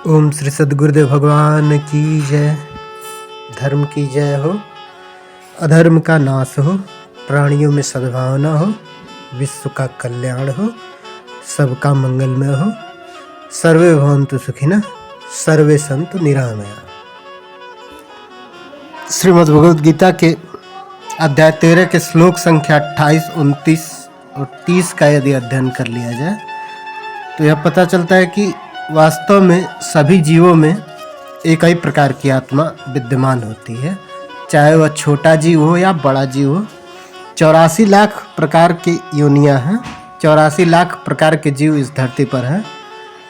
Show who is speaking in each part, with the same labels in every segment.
Speaker 1: ओम श्री सद्गुरुदेव भगवान की जय। धर्म की जय हो, अधर्म का नाश हो, प्राणियों में सद्भावना हो, विश्व का कल्याण हो, सबका मंगलमय हो। सर्वे भवन्तु सुखिनः, सर्वे सन्तु निरामया। श्रीमद् भगवद गीता के अध्याय 13 के श्लोक संख्या 28, 29 और 30 का यदि अध्ययन कर लिया जाए तो यह पता चलता है कि वास्तव में सभी जीवों में एक ही प्रकार की आत्मा विद्यमान होती है, चाहे वह छोटा जीव हो या बड़ा जीव हो। 84 लाख प्रकार की योनियां हैं, 84 लाख प्रकार के जीव इस धरती पर हैं,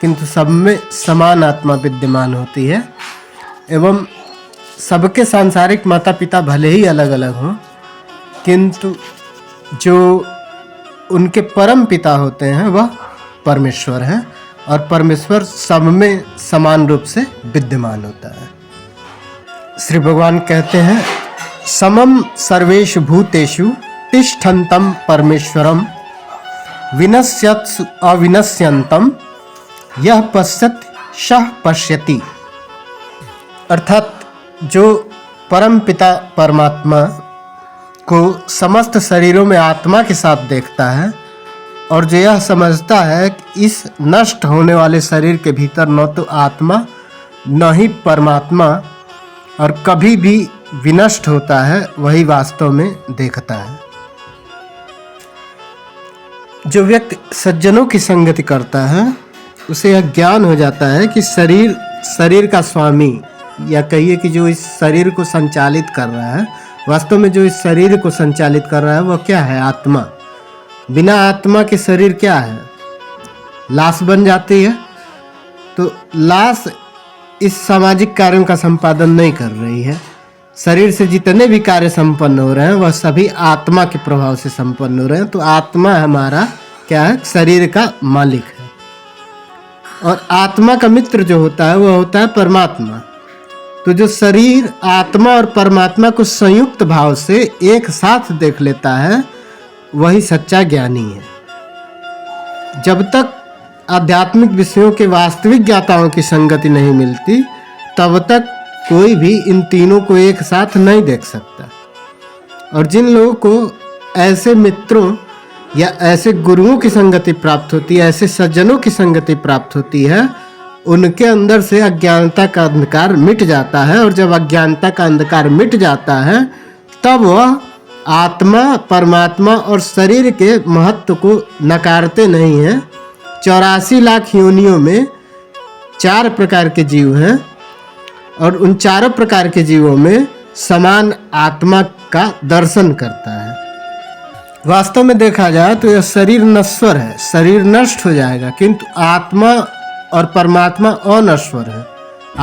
Speaker 1: किंतु सब में समान आत्मा विद्यमान होती है। एवं सबके सांसारिक माता पिता भले ही अलग अलग हों, किंतु जो उनके परम पिता होते हैं वह परमेश्वर हैं, और परमेश्वर सब में समान रूप से विद्यमान होता है। श्री भगवान कहते हैं, समम सर्वेषु भूतेषु तिष्ठन्तं परमेश्वरम विनश्यत्सु अविनश्यन्तं यह पश्यति सः पश्यति। अर्थात जो परम पिता परमात्मा को समस्त शरीरों में आत्मा के साथ देखता है और जो यह समझता है कि इस नष्ट होने वाले शरीर के भीतर न तो आत्मा न ही परमात्मा और कभी भी विनष्ट होता है, वही वास्तव में देखता है। जो व्यक्ति सज्जनों की संगति करता है उसे यह ज्ञान हो जाता है कि शरीर का स्वामी, या कहिए कि जो इस शरीर को संचालित कर रहा है, वास्तव में जो इस शरीर को संचालित कर रहा है वह क्या है? आत्मा। बिना आत्मा के शरीर क्या है? लाश बन जाती है। तो लाश इस सामाजिक कार्यों का संपादन नहीं कर रही है। शरीर से जितने भी कार्य संपन्न हो रहे हैं वह सभी आत्मा के प्रभाव से संपन्न हो रहे हैं। तो आत्मा हमारा क्या है? शरीर का मालिक है। और आत्मा का मित्र जो होता है वह होता है परमात्मा। तो जो शरीर आत्मा और परमात्मा को संयुक्त भाव से एक साथ देख लेता है वही सच्चा ज्ञानी है। जब तक आध्यात्मिक विषयों के वास्तविक ज्ञाताओं की संगति नहीं मिलती तब तक कोई भी इन तीनों को एक साथ नहीं देख सकता। और जिन लोगों को ऐसे मित्रों या ऐसे गुरुओं की संगति प्राप्त होती है, ऐसे सज्जनों की संगति प्राप्त होती है, उनके अंदर से अज्ञानता का अंधकार मिट जाता है। और जब अज्ञानता का अंधकार मिट जाता है तब वह आत्मा, परमात्मा और शरीर के महत्व को नकारते नहीं हैं। 84 लाख योनियों में 4 प्रकार के जीव हैं और उन चारों प्रकार के जीवों में समान आत्मा का दर्शन करता है। वास्तव में देखा जाए तो यह शरीर नश्वर है, शरीर नष्ट हो जाएगा, किंतु आत्मा और परमात्मा अनश्वर है।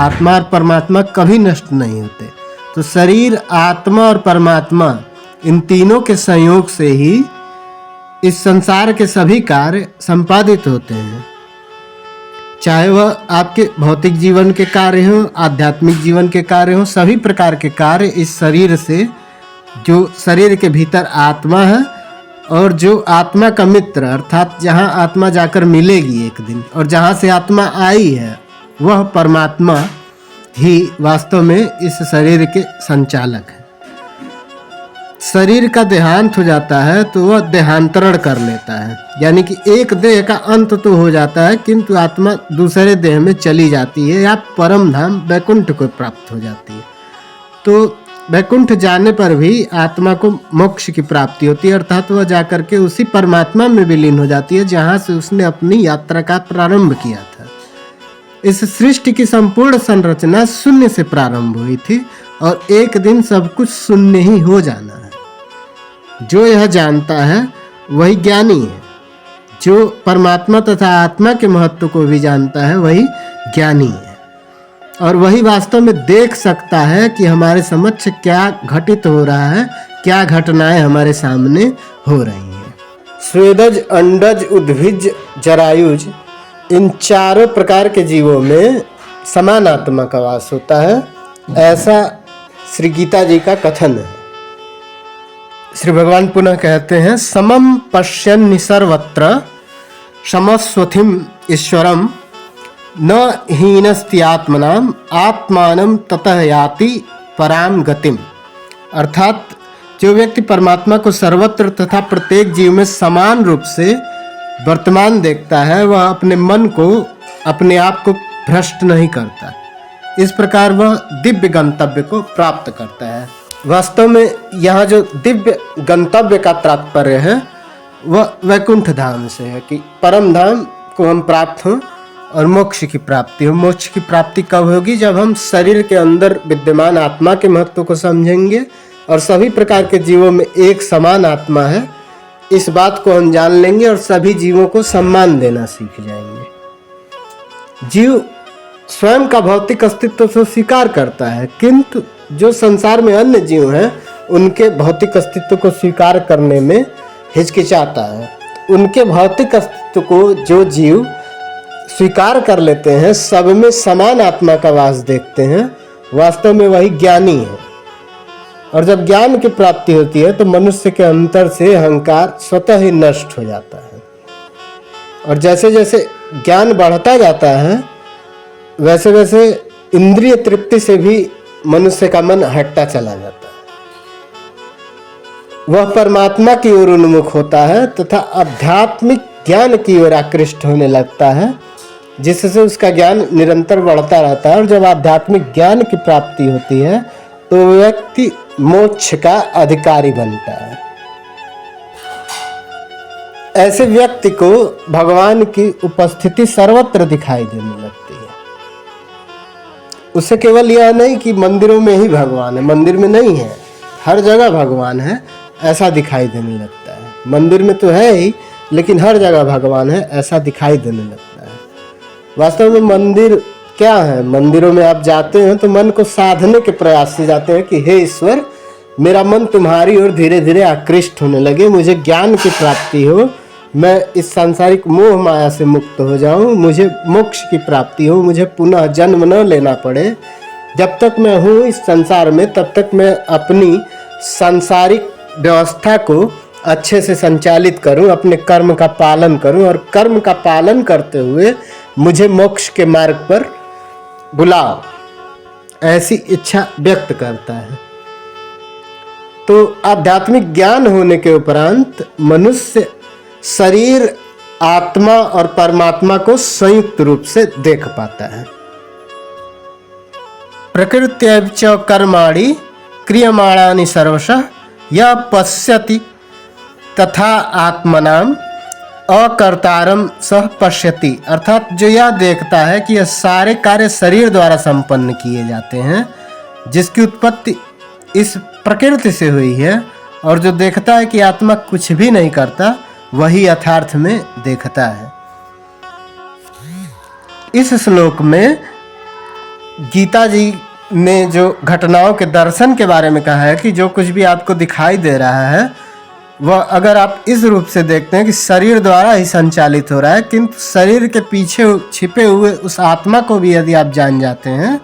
Speaker 1: आत्मा और परमात्मा कभी नष्ट नहीं होते। तो शरीर, आत्मा और परमात्मा, इन तीनों के संयोग से ही इस संसार के सभी कार्य संपादित होते हैं। चाहे वह आपके भौतिक जीवन के कार्य हों, आध्यात्मिक जीवन के कार्य हों, सभी प्रकार के कार्य इस शरीर से, जो शरीर के भीतर आत्मा है और जो आत्मा का मित्र, अर्थात जहाँ आत्मा जाकर मिलेगी एक दिन और जहाँ से आत्मा आई है वह परमात्मा ही वास्तव में इस शरीर के संचालक है। शरीर का देहांत हो जाता है तो वह देहांतरण कर लेता है, यानी कि एक देह का अंत तो हो जाता है किंतु आत्मा दूसरे देह में चली जाती है या परम धाम वैकुंठ को प्राप्त हो जाती है। तो वैकुंठ जाने पर भी आत्मा को मोक्ष की प्राप्ति होती है, अर्थात वह जाकर के उसी परमात्मा में विलीन हो जाती है जहाँ से उसने अपनी यात्रा का प्रारंभ किया था। इस सृष्टि की संपूर्ण संरचना शून्य से प्रारंभ हुई थी और एक दिन सब कुछ शून्य ही हो जाना है। जो यह जानता है वही ज्ञानी है। जो परमात्मा तथा आत्मा के महत्व को भी जानता है वही ज्ञानी है। और वही वास्तव में देख सकता है कि हमारे समक्ष क्या घटित हो रहा है, क्या घटनाएं हमारे सामने हो रही हैं। स्वेदज, अंडज, उद्भिज, जरायुज, इन चारों प्रकार के जीवों में समान आत्मा का वास होता है, ऐसा श्री गीता जी का कथन है। श्री भगवान पुनः कहते हैं, समम पश्यन्नि सर्वत्र समस्वथिम ईश्वरम न हीनस्ति आत्मनाम आत्मानं ततः याति पराम गतिम। अर्थात जो व्यक्ति परमात्मा को सर्वत्र तथा प्रत्येक जीव में समान रूप से वर्तमान देखता है, वह अपने मन को, अपने आप को भ्रष्ट नहीं करता। इस प्रकार वह दिव्य गंतव्य को प्राप्त करता है। वास्तव में यहाँ जो दिव्य गंतव्य का तात्पर्य है वह वैकुंठ धाम से है कि परम धाम को हम प्राप्त हों और मोक्ष की प्राप्ति हो। मोक्ष की प्राप्ति कब होगी? जब हम शरीर के अंदर विद्यमान आत्मा के महत्व को समझेंगे और सभी प्रकार के जीवों में एक समान आत्मा है, इस बात को हम जान लेंगे और सभी जीवों को सम्मान देना सीख जाएंगे। जीव स्वयं का भौतिक अस्तित्व तो स्वीकार करता है, किंतु जो संसार में अन्य जीव हैं उनके भौतिक अस्तित्व को स्वीकार करने में हिचकिचाता है। उनके भौतिक अस्तित्व को जो जीव स्वीकार कर लेते हैं, सब में समान आत्मा का वास देखते हैं, वास्तव में वही ज्ञानी है। और जब ज्ञान की प्राप्ति होती है तो मनुष्य के अंतर से अहंकार स्वतः ही नष्ट हो जाता है। और जैसे जैसे ज्ञान बढ़ता जाता है वैसे वैसे इंद्रिय तृप्ति से भी मनुष्य का मन हटता चला जाता है। वह परमात्मा की ओर उन्मुख होता है तथा आध्यात्मिक ज्ञान की ओर आकृष्ट होने लगता है, जिससे उसका ज्ञान निरंतर बढ़ता रहता है। और जब आध्यात्मिक ज्ञान की प्राप्ति होती है तो व्यक्ति मोक्ष का अधिकारी बनता है। ऐसे व्यक्ति को भगवान की उपस्थिति सर्वत्र दिखाई देने लगती है। उसे केवल यह नहीं कि मंदिरों में ही भगवान है, मंदिर में नहीं है, हर जगह भगवान है, ऐसा दिखाई देने लगता है। मंदिर में तो है ही, लेकिन हर जगह भगवान है, ऐसा दिखाई देने लगता है। वास्तव में मंदिर क्या है? मंदिरों में आप जाते हैं तो मन को साधने के प्रयास से जाते हैं कि हे ईश्वर, मेरा मन तुम्हारी ओर धीरे धीरे आकृष्ट होने लगे, मुझे ज्ञान की प्राप्ति हो, मैं इस सांसारिक मोह माया से मुक्त हो जाऊं, मुझे मोक्ष की प्राप्ति हो, मुझे पुनः जन्म न लेना पड़े। जब तक मैं हूँ इस संसार में तब तक मैं अपनी सांसारिक व्यवस्था को अच्छे से संचालित करूं, अपने कर्म का पालन करूं और कर्म का पालन करते हुए मुझे मोक्ष के मार्ग पर बुलाओ, ऐसी इच्छा व्यक्त करता है। तो आध्यात्मिक ज्ञान होने के उपरांत मनुष्य शरीर, आत्मा और परमात्मा को संयुक्त रूप से देख पाता है। प्रकृत्यैव च कर्माणि क्रियमाणानि सर्वशः यः पश्यति तथा आत्मनाम अकर्तारम सह पश्यति। अर्थात जो यह देखता है कि यह सारे कार्य शरीर द्वारा संपन्न किए जाते हैं, जिसकी उत्पत्ति इस प्रकृति से हुई है, और जो देखता है कि आत्मा कुछ भी नहीं करता, वही यथार्थ में देखता है। इस श्लोक में गीता जी ने जो घटनाओं के दर्शन के बारे में कहा है कि जो कुछ भी आपको दिखाई दे रहा है वह अगर आप इस रूप से देखते हैं कि शरीर द्वारा ही संचालित हो रहा है, किंतु शरीर के पीछे छिपे हुए उस आत्मा को भी यदि आप जान जाते हैं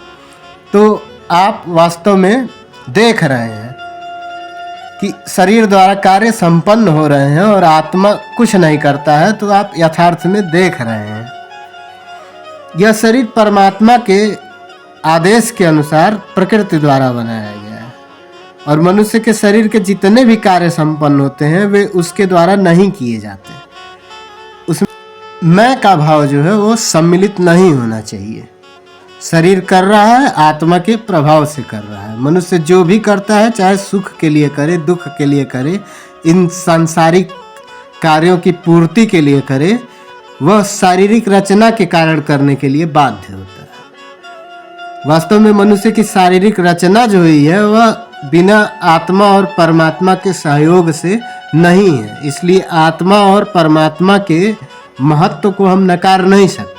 Speaker 1: तो आप वास्तव में देख रहे हैं कि शरीर द्वारा कार्य संपन्न हो रहे हैं और आत्मा कुछ नहीं करता है, तो आप यथार्थ में देख रहे हैं। यह शरीर परमात्मा के आदेश के अनुसार प्रकृति द्वारा बनाया गया है और मनुष्य के शरीर के जितने भी कार्य संपन्न होते हैं वे उसके द्वारा नहीं किए जाते। उसमें मैं का भाव जो है वो सम्मिलित नहीं होना चाहिए। शरीर कर रहा है, आत्मा के प्रभाव से कर रहा है। मनुष्य जो भी करता है, चाहे सुख के लिए करे, दुख के लिए करे, इन सांसारिक कार्यों की पूर्ति के लिए करे, वह शारीरिक रचना के कारण करने के लिए बाध्य होता है। वास्तव में मनुष्य की शारीरिक रचना जो हुई है वह बिना आत्मा और परमात्मा के सहयोग से नहीं है, इसलिए आत्मा और परमात्मा के महत्व को हम नकार नहीं सकते।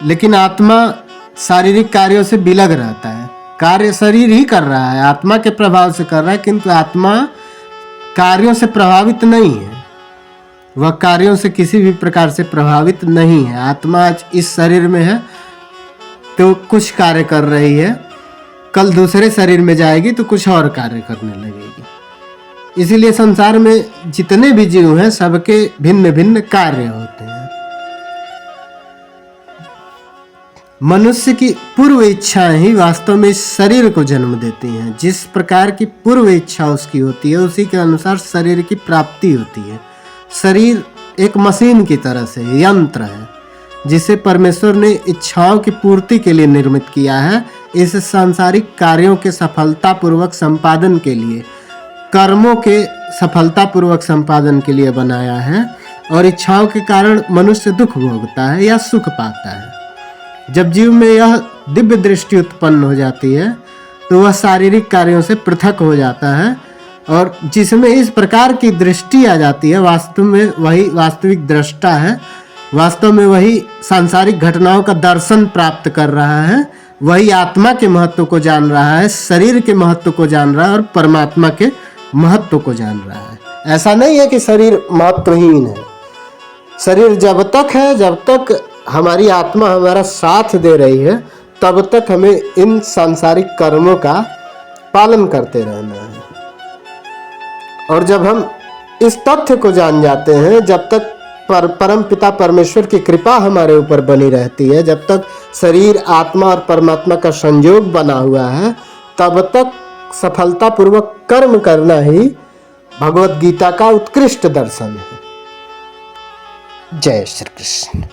Speaker 1: लेकिन आत्मा शारीरिक कार्यों से विलग रहता है, कार्य शरीर ही कर रहा है, आत्मा के प्रभाव से कर रहा है, किंतु आत्मा कार्यों से प्रभावित नहीं है, वह कार्यों से किसी भी प्रकार से प्रभावित नहीं है। आत्मा आज इस शरीर में है तो कुछ कार्य कर रही है, कल दूसरे शरीर में जाएगी तो कुछ और कार्य करने लगेगी। इसीलिए संसार में जितने भी जीव हैं सबके भिन्न भिन्न कार्य होते हैं। मनुष्य की पूर्व इच्छाएं ही वास्तव में इस शरीर को जन्म देती हैं। जिस प्रकार की पूर्व इच्छा उसकी होती है उसी के अनुसार शरीर की प्राप्ति होती है। शरीर एक मशीन की तरह से यंत्र है जिसे परमेश्वर ने इच्छाओं की पूर्ति के लिए निर्मित किया है। इस सांसारिक कार्यों के सफलतापूर्वक संपादन के लिए, कर्मों के सफलतापूर्वक संपादन के लिए बनाया है और इच्छाओं के कारण मनुष्य दुख भोगता है या सुख पाता है। जब जीव में यह दिव्य दृष्टि उत्पन्न हो जाती है तो वह शारीरिक कार्यों से पृथक हो जाता है और जिसमें इस प्रकार की दृष्टि आ जाती है वास्तव में वही वास्तविक दृष्टा है, वास्तव में वही सांसारिक घटनाओं का दर्शन प्राप्त कर रहा है, वही आत्मा के महत्व को जान रहा है, शरीर के महत्व को जान रहा है और परमात्मा के महत्व को जान रहा है। ऐसा नहीं है कि शरीर महत्वहीन है। शरीर जब तक है, जब तक हमारी आत्मा हमारा साथ दे रही है, तब तक हमें इन सांसारिक कर्मों का पालन करते रहना है। और जब हम इस तथ्य को जान जाते हैं, जब तक परम पिता परमेश्वर की कृपा हमारे ऊपर बनी रहती है, जब तक शरीर, आत्मा और परमात्मा का संयोग बना हुआ है, तब तक सफलतापूर्वक कर्म करना ही भगवत गीता का उत्कृष्ट दर्शन है। जय श्री कृष्ण।